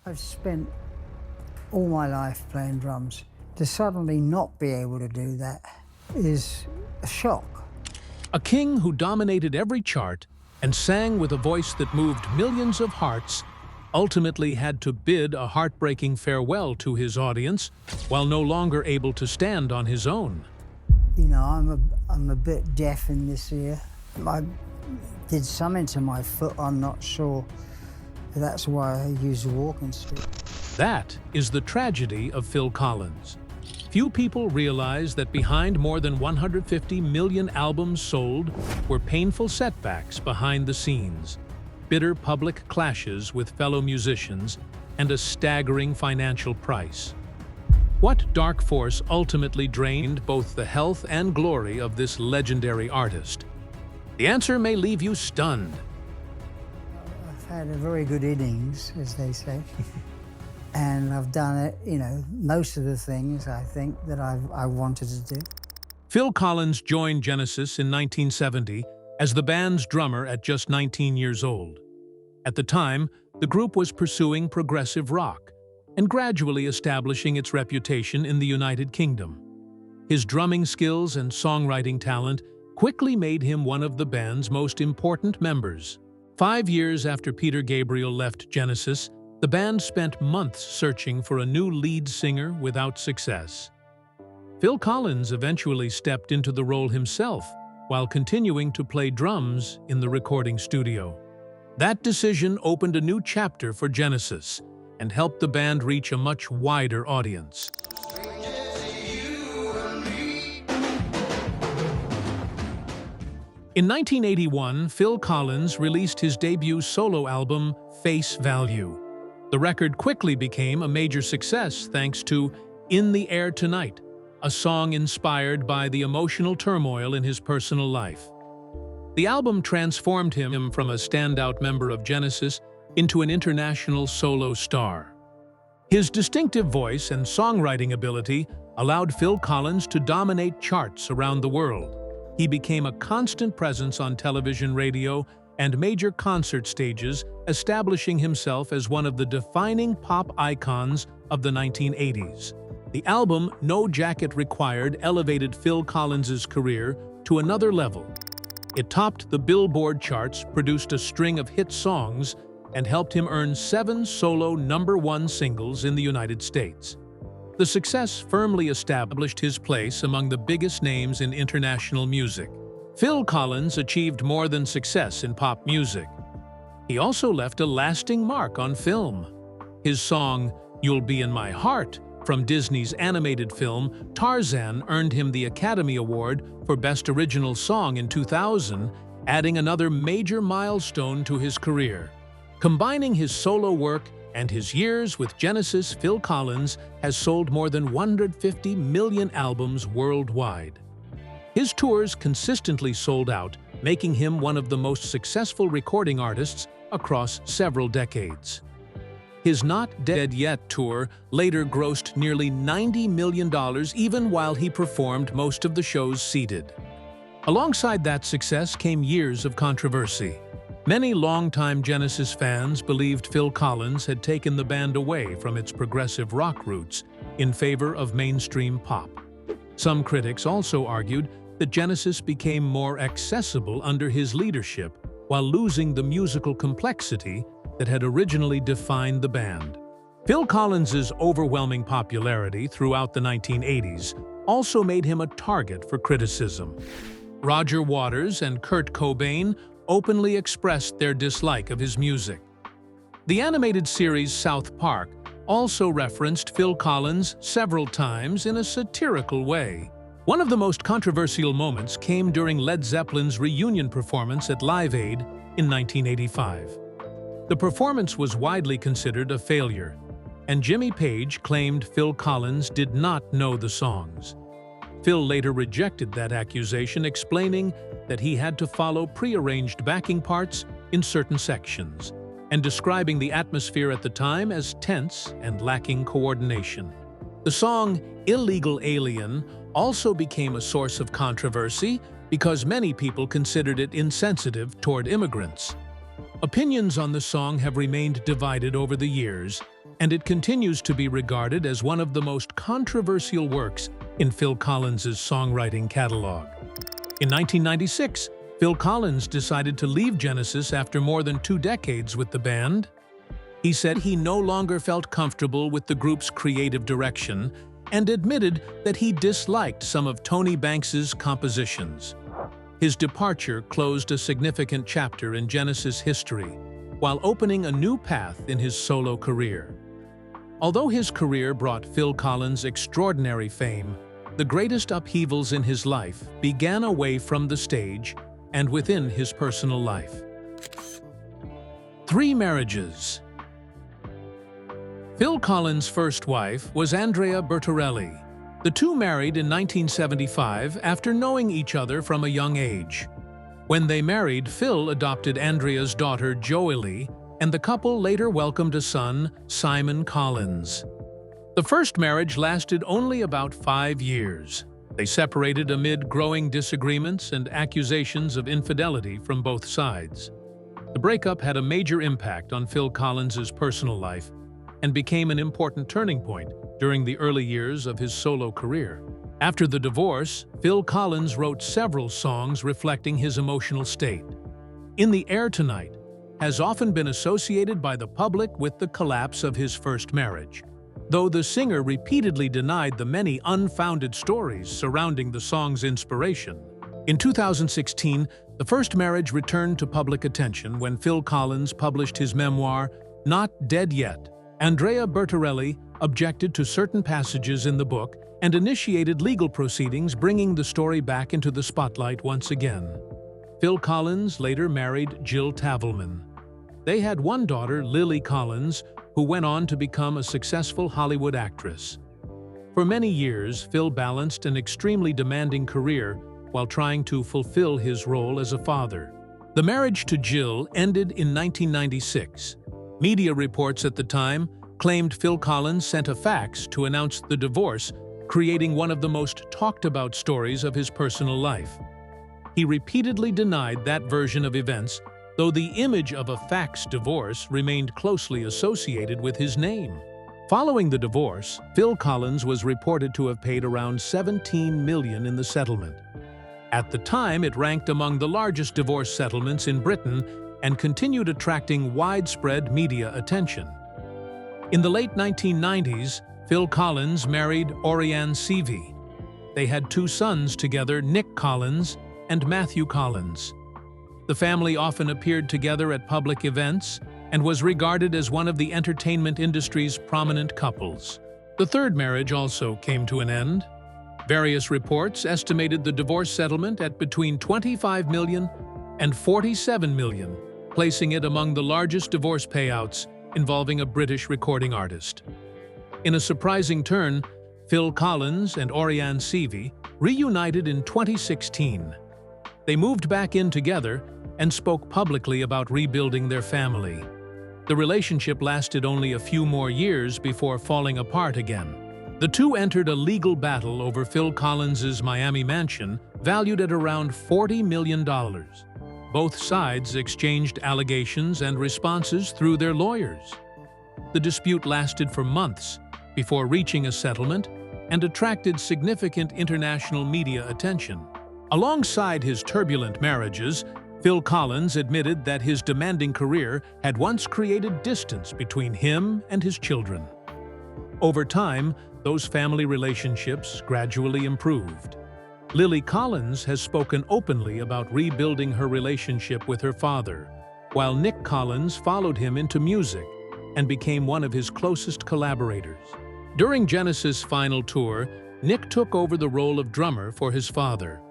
I've spent all my life playing drums. To suddenly not be able to do that is a shock. A king who dominated every chart and sang with a voice that moved millions of hearts ultimately had to bid a heartbreaking farewell to his audience while no longer able to stand on his own. You know, I'm a bit deaf in this ear. I did something to my foot, I'm not sure. That's why I use a walking stick. That is the tragedy of Phil Collins. Few people realize that behind more than 150 million albums sold were painful setbacks behind the scenes, bitter public clashes with fellow musicians, and a staggering financial price. What dark force ultimately drained both the health and glory of this legendary artist? The answer may leave you stunned. I've had a very good innings, as they say. And I've done it, you know, most of the things I think that I wanted to do. Phil Collins joined Genesis in 1970 as the band's drummer at just 19 years old. At the time, the group was pursuing progressive rock and gradually establishing its reputation in the United Kingdom. His drumming skills and songwriting talent quickly made him one of the band's most important members. 5 years after Peter Gabriel left Genesis, the band spent months searching for a new lead singer without success. Phil Collins eventually stepped into the role himself while continuing to play drums in the recording studio. That decision opened a new chapter for Genesis and helped the band reach a much wider audience. In 1981, Phil Collins released his debut solo album, Face Value. The record quickly became a major success thanks to In the Air Tonight, a song inspired by the emotional turmoil in his personal life. The album transformed him from a standout member of Genesis into an international solo star. His distinctive voice and songwriting ability allowed Phil Collins to dominate charts around the world. He became a constant presence on television, radio, and major concert stages, establishing himself as one of the defining pop icons of the 1980s. The album No Jacket Required elevated Phil Collins's career to another level. It topped the Billboard charts, produced a string of hit songs, and helped him earn 7 solo #1 singles in the United States. The success firmly established his place among the biggest names in international music. Phil Collins achieved more than success in pop music. He also left a lasting mark on film. His song, You'll Be in My Heart, from Disney's animated film Tarzan, earned him the Academy Award for Best Original Song in 2000, adding another major milestone to his career. Combining his solo work and his years with Genesis, Phil Collins has sold more than 150 million albums worldwide. His tours consistently sold out, making him one of the most successful recording artists across several decades. His Not Dead Yet tour later grossed nearly $90 million even while he performed most of the shows seated. Alongside that success came years of controversy. Many longtime Genesis fans believed Phil Collins had taken the band away from its progressive rock roots in favor of mainstream pop. Some critics also argued that Genesis became more accessible under his leadership while losing the musical complexity that had originally defined the band. Phil Collins's overwhelming popularity throughout the 1980s also made him a target for criticism. Roger Waters and Kurt Cobain openly expressed their dislike of his music. The animated series South Park also referenced Phil Collins several times in a satirical way. One of the most controversial moments came during Led Zeppelin's reunion performance at Live Aid in 1985. The performance was widely considered a failure, and Jimmy Page claimed Phil Collins did not know the songs. Phil later rejected that accusation, explaining that he had to follow pre-arranged backing parts in certain sections, and describing the atmosphere at the time as tense and lacking coordination. The song Illegal Alien also became a source of controversy because many people considered it insensitive toward immigrants. Opinions on the song have remained divided over the years, and it continues to be regarded as one of the most controversial works in Phil Collins's songwriting catalog. In 1996, Phil Collins decided to leave Genesis after more than 2 decades with the band. He said he no longer felt comfortable with the group's creative direction and admitted that he disliked some of Tony Banks's compositions. His departure closed a significant chapter in Genesis history, while opening a new path in his solo career. Although his career brought Phil Collins extraordinary fame, the greatest upheavals in his life began away from the stage and within his personal life. 3 marriages. Phil Collins' first wife was Andrea Bertorelli. The two married in 1975 after knowing each other from a young age. When they married, Phil adopted Andrea's daughter Joely, and the couple later welcomed a son, Simon Collins. The first marriage lasted only about 5 years. They separated amid growing disagreements and accusations of infidelity from both sides. The breakup had a major impact on Phil Collins's personal life and became an important turning point during the early years of his solo career. After the divorce, Phil Collins wrote several songs reflecting his emotional state. In the Air Tonight has often been associated by the public with the collapse of his first marriage, though the singer repeatedly denied the many unfounded stories surrounding the song's inspiration. In 2016, the first marriage returned to public attention when Phil Collins published his memoir, Not Dead Yet. Andrea Bertorelli objected to certain passages in the book and initiated legal proceedings, bringing the story back into the spotlight once again. Phil Collins later married Jill Tavelman. They had one daughter, Lily Collins, who went on to become a successful Hollywood actress. For many years, Phil balanced an extremely demanding career while trying to fulfill his role as a father. The marriage to Jill ended in 1996. Media reports at the time claimed Phil Collins sent a fax to announce the divorce, creating one of the most talked-about stories of his personal life. He repeatedly denied that version of events, though the image of a fax divorce remained closely associated with his name. Following the divorce, Phil Collins was reported to have paid around $17 million in the settlement. At the time, it ranked among the largest divorce settlements in Britain and continued attracting widespread media attention. In the late 1990s, Phil Collins married Orianne Seavey. They had 2 sons together, Nick Collins and Matthew Collins. The family often appeared together at public events and was regarded as one of the entertainment industry's prominent couples. The third marriage also came to an end. Various reports estimated the divorce settlement at between $25 million and $47 million, placing it among the largest divorce payouts involving a British recording artist. In a surprising turn, Phil Collins and Orianne Seavey reunited in 2016. They moved back in together and spoke publicly about rebuilding their family. The relationship lasted only a few more years before falling apart again. The two entered a legal battle over Phil Collins's Miami mansion, valued at around $40 million. Both sides exchanged allegations and responses through their lawyers. The dispute lasted for months before reaching a settlement and attracted significant international media attention. Alongside his turbulent marriages, Phil Collins admitted that his demanding career had once created distance between him and his children. Over time, those family relationships gradually improved. Lily Collins has spoken openly about rebuilding her relationship with her father, while Nick Collins followed him into music and became one of his closest collaborators. During Genesis' final tour, Nick took over the role of drummer for his father.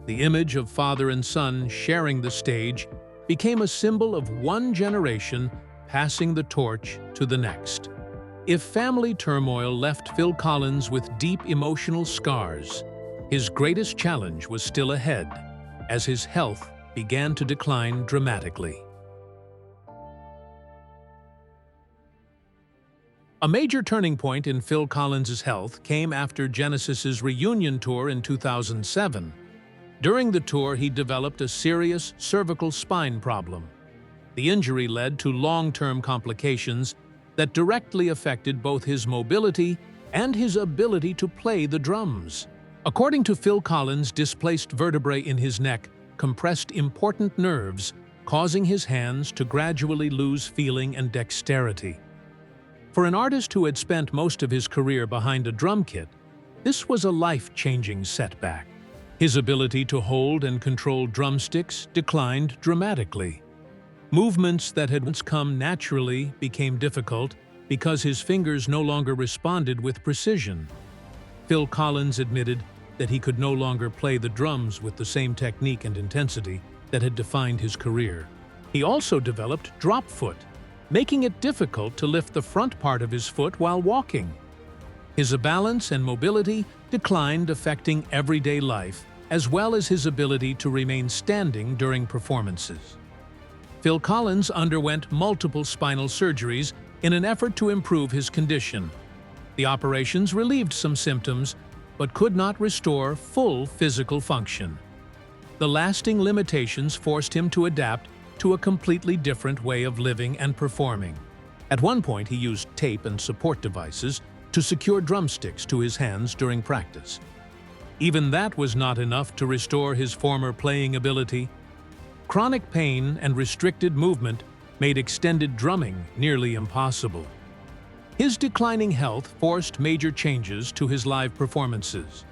The image of father and son sharing the stage became a symbol of one generation passing the torch to the next. If family turmoil left Phil Collins with deep emotional scars, his greatest challenge was still ahead, as his health began to decline dramatically. A major turning point in Phil Collins's health came after Genesis's reunion tour in 2007. During the tour, he developed a serious cervical spine problem. The injury led to long-term complications that directly affected both his mobility and his ability to play the drums. According to Phil Collins, displaced vertebrae in his neck compressed important nerves, causing his hands to gradually lose feeling and dexterity. For an artist who had spent most of his career behind a drum kit, this was a life-changing setback. His ability to hold and control drumsticks declined dramatically. Movements that had once come naturally became difficult because his fingers no longer responded with precision. Phil Collins admitted that he could no longer play the drums with the same technique and intensity that had defined his career. He also developed drop foot, making it difficult to lift the front part of his foot while walking. His balance and mobility declined, affecting everyday life, as well as his ability to remain standing during performances. Phil Collins underwent multiple spinal surgeries in an effort to improve his condition. The operations relieved some symptoms, but could not restore full physical function. The lasting limitations forced him to adapt to a completely different way of living and performing. At one point, he used tape and support devices to secure drumsticks to his hands during practice. Even that was not enough to restore his former playing ability. Chronic pain and restricted movement made extended drumming nearly impossible. His declining health forced major changes to his live performances.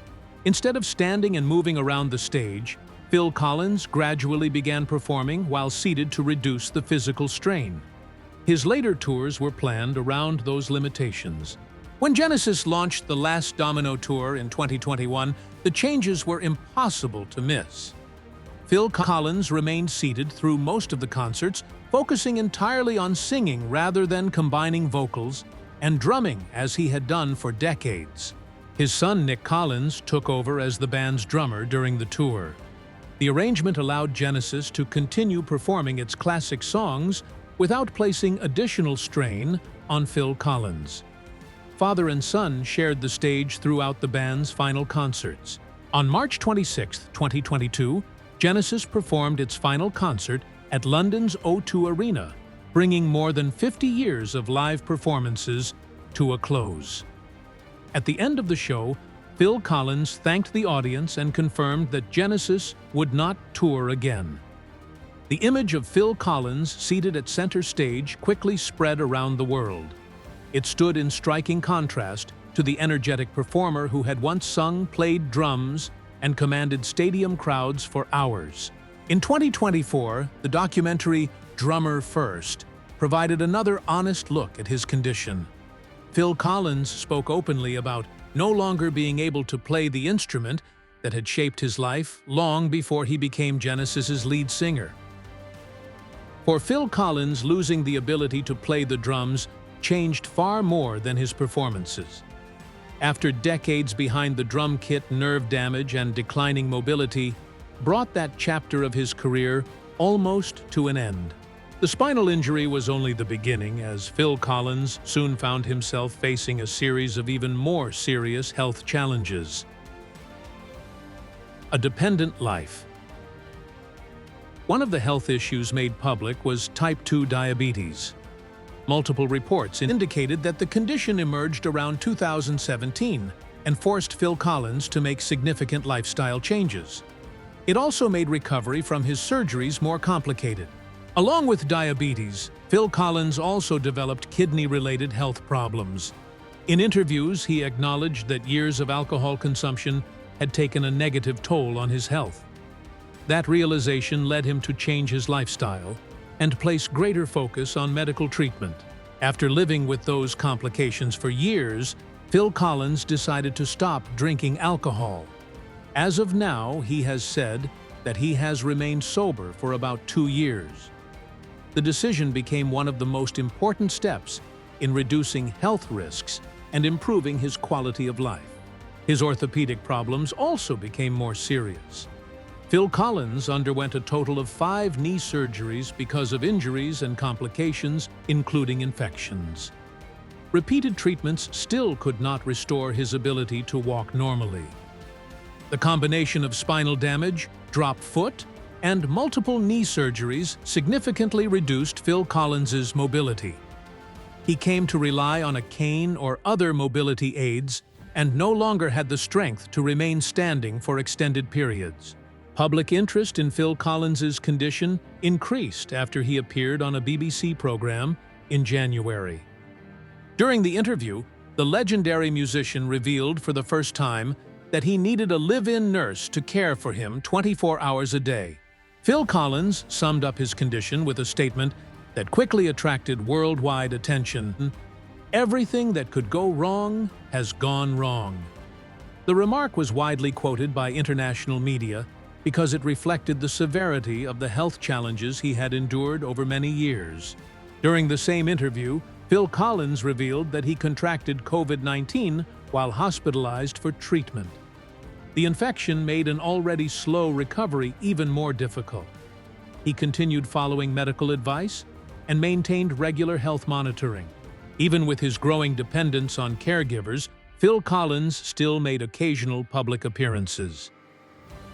Instead of standing and moving around the stage, Phil Collins gradually began performing while seated to reduce the physical strain. His later tours were planned around those limitations. When Genesis launched the Last Domino Tour in 2021, the changes were impossible to miss. Phil Collins remained seated through most of the concerts, focusing entirely on singing rather than combining vocals and drumming as he had done for decades. His son Nick Collins took over as the band's drummer during the tour. The arrangement allowed Genesis to continue performing its classic songs without placing additional strain on Phil Collins. Father and son shared the stage throughout the band's final concerts. On March 26, 2022, Genesis performed its final concert at London's O2 Arena, bringing more than 50 years of live performances to a close. At the end of the show, Phil Collins thanked the audience and confirmed that Genesis would not tour again. The image of Phil Collins seated at center stage quickly spread around the world. It stood in striking contrast to the energetic performer who had once sung, played drums, and commanded stadium crowds for hours. In 2024, the documentary Drummer First provided another honest look at his condition. Phil Collins spoke openly about no longer being able to play the instrument that had shaped his life long before he became Genesis's lead singer. For Phil Collins, losing the ability to play the drums changed far more than his performances. After decades behind the drum kit, nerve damage and declining mobility brought that chapter of his career almost to an end. The spinal injury was only the beginning, as Phil Collins soon found himself facing a series of even more serious health challenges. A dependent life. One of the health issues made public was type 2 diabetes. Multiple reports indicated that the condition emerged around 2017 and forced Phil Collins to make significant lifestyle changes. It also made recovery from his surgeries more complicated. Along with diabetes, Phil Collins also developed kidney-related health problems. In interviews, he acknowledged that years of alcohol consumption had taken a negative toll on his health. That realization led him to change his lifestyle and place greater focus on medical treatment. After living with those complications for years, Phil Collins decided to stop drinking alcohol. As of now, he has said that he has remained sober for about 2 years. The decision became one of the most important steps in reducing health risks and improving his quality of life. His orthopedic problems also became more serious. Phil Collins underwent a total of 5 knee surgeries because of injuries and complications, including infections. Repeated treatments still could not restore his ability to walk normally. The combination of spinal damage, drop foot, and multiple knee surgeries significantly reduced Phil Collins's mobility. He came to rely on a cane or other mobility aids and no longer had the strength to remain standing for extended periods. Public interest in Phil Collins's condition increased after he appeared on a BBC program in January. During the interview, the legendary musician revealed for the first time that he needed a live-in nurse to care for him 24 hours a day. Phil Collins summed up his condition with a statement that quickly attracted worldwide attention: "Everything that could go wrong has gone wrong." The remark was widely quoted by international media because it reflected the severity of the health challenges he had endured over many years. During the same interview, Phil Collins revealed that he contracted COVID-19 while hospitalized for treatment. The infection made an already slow recovery even more difficult. He continued following medical advice and maintained regular health monitoring. Even with his growing dependence on caregivers, Phil Collins still made occasional public appearances.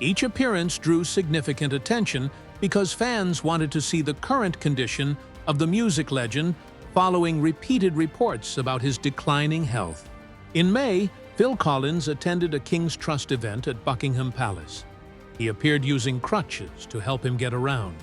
Each appearance drew significant attention because fans wanted to see the current condition of the music legend following repeated reports about his declining health. In May, Phil Collins attended a King's Trust event at Buckingham Palace. He appeared using crutches to help him get around.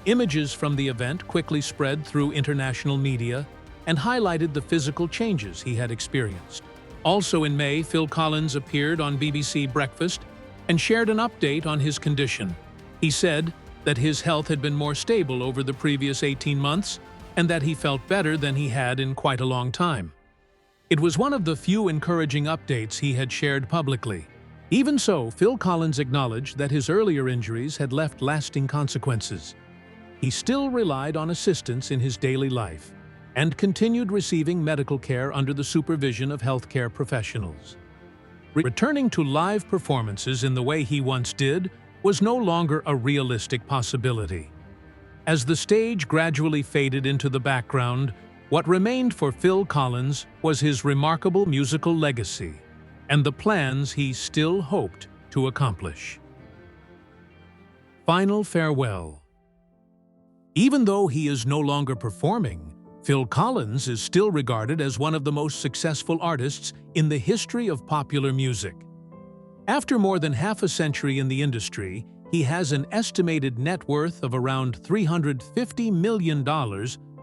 Images from the event quickly spread through international media and highlighted the physical changes he had experienced. Also in May, Phil Collins appeared on BBC Breakfast and shared an update on his condition. He said that his health had been more stable over the previous 18 months and that he felt better than he had in quite a long time. It was one of the few encouraging updates he had shared publicly. Even so, Phil Collins acknowledged that his earlier injuries had left lasting consequences. He still relied on assistance in his daily life and continued receiving medical care under the supervision of healthcare professionals. Returning to live performances in the way he once did was no longer a realistic possibility. As the stage gradually faded into the background, what remained for Phil Collins was his remarkable musical legacy and the plans he still hoped to accomplish. Final farewell. Even though he is no longer performing, Phil Collins is still regarded as one of the most successful artists in the history of popular music. After more than half a century in the industry, he has an estimated net worth of around $350 million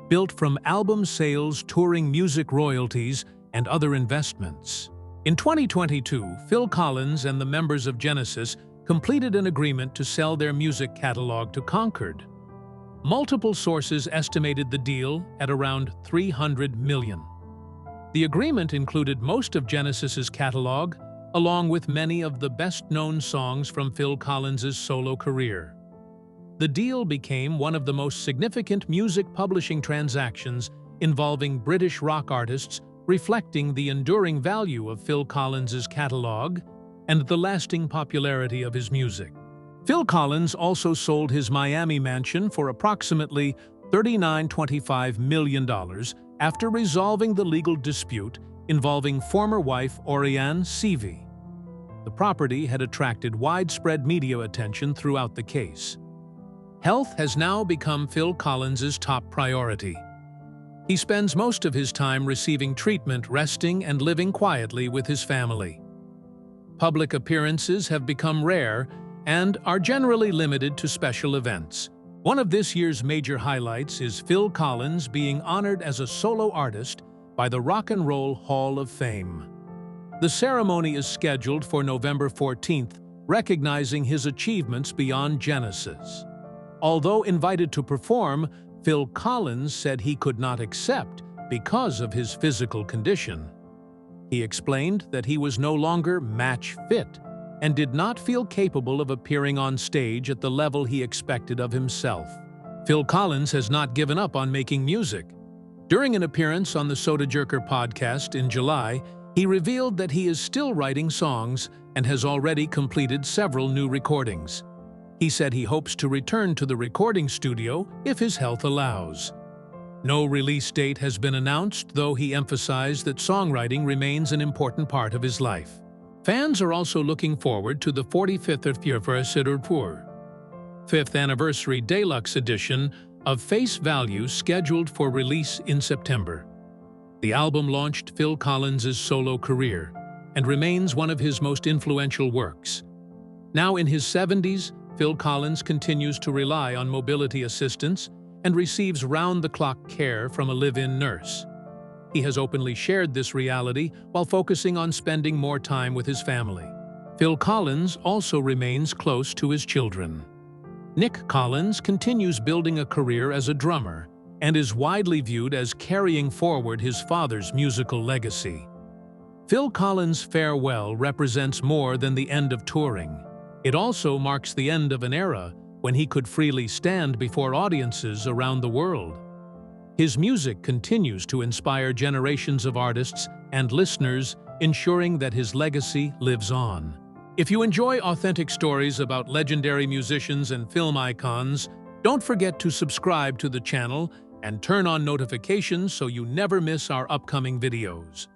built from album sales, touring music royalties, and other investments. In 2022, Phil Collins and the members of Genesis completed an agreement to sell their music catalog to Concord. Multiple sources estimated the deal at around $300 million. The agreement included most of Genesis's catalog, along with many of the best-known songs from Phil Collins's solo career. The deal became one of the most significant music publishing transactions involving British rock artists, reflecting the enduring value of Phil Collins's catalog and the lasting popularity of his music. Phil Collins also sold his Miami mansion for approximately $39.25 million after resolving the legal dispute involving former wife Orianne Seavey. The property had attracted widespread media attention throughout the case. Health has now become Phil Collins's top priority. He spends most of his time receiving treatment, resting, and living quietly with his family. Public appearances have become rare and are generally limited to special events. One of this year's major highlights is Phil Collins being honored as a solo artist by the Rock and Roll Hall of Fame. The ceremony is scheduled for November 14th, recognizing his achievements beyond Genesis. Although invited to perform, Phil Collins said he could not accept because of his physical condition. He explained that he was no longer match fit and did not feel capable of appearing on stage at the level he expected of himself. Phil Collins has not given up on making music. During an appearance on the Soda Jerker podcast in July, he revealed that he is still writing songs and has already completed several new recordings. He said he hopes to return to the recording studio if his health allows. No release date has been announced, though he emphasized that songwriting remains an important part of his life. Fans are also looking forward to the 45th Anniversary Deluxe Edition of Face Value scheduled for release in September. The album launched Phil Collins' solo career and remains one of his most influential works. Now in his 70s, Phil Collins continues to rely on mobility assistance and receives round-the-clock care from a live-in nurse. He has openly shared this reality while focusing on spending more time with his family. Phil Collins also remains close to his children. Nick Collins continues building a career as a drummer and is widely viewed as carrying forward his father's musical legacy. Phil Collins' farewell represents more than the end of touring. It also marks the end of an era when he could freely stand before audiences around the world. His music continues to inspire generations of artists and listeners, ensuring that his legacy lives on. If you enjoy authentic stories about legendary musicians and film icons, don't forget to subscribe to the channel and turn on notifications so you never miss our upcoming videos.